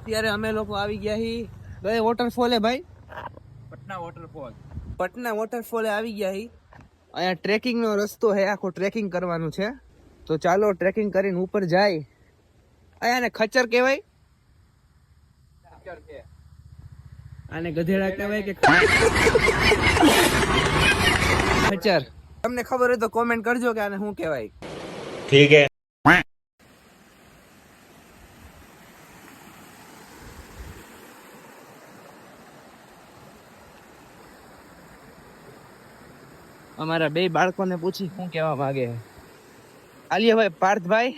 અત્યારે અમે લોકો આવી ગયા હી ગયે વોટરફોલ હે ભાઈ પટના વોટરફોલ આવી ગયા હી અહીંયા ટ્રેકિંગ નો રસ્તો હે આખો ટ્રેકિંગ કરવાનું છે તો ચાલો ટ્રેકિંગ કરીને ઉપર જાય અહીંયા ખચ્ચર કહેવાય આને ગધેડા કહેવાય કે ખચ્ચર તમને ખબર હોય તો કોમેન્ટ કરજો કે આને શું કહેવાય ठीक है અમારા બે બાળકોને પૂછી શું કહેવા માંગે આલિયા ભાઈ પાર્થભાઈ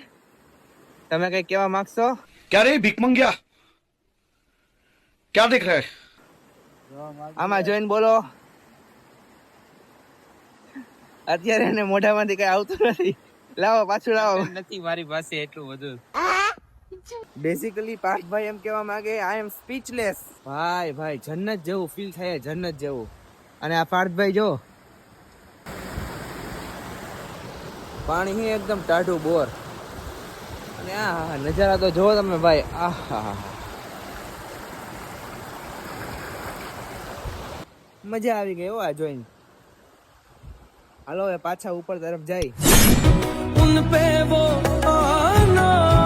તમે કઈ કહેવા માંગશો क्या रे भिक मंगिया क्या देख रहा है આમાં જોઈને બોલો અત્યારે એને મોઢામાંથી કઈ આવતું નથી લાવો પાછું લાવો નથી મારી પાસે એટલું બધું બેઝિકલી પાર્થભાઈ એમ કહેવા માંગે આઈ એમ સ્પીચલેસ ભાઈ જન્નત જેવું ફીલ થાય જન્નત જેવું અને આ પાર્થભાઈ જો પાણી હે એકદમ ટાઢું બોર અને આ નજારા તો જોવો તમે ભાઈ આહા મજા આવી ગઈ હો આ જોઈને હાલો હવે પાછા ઉપર તરફ જાય ઉન પે વો આના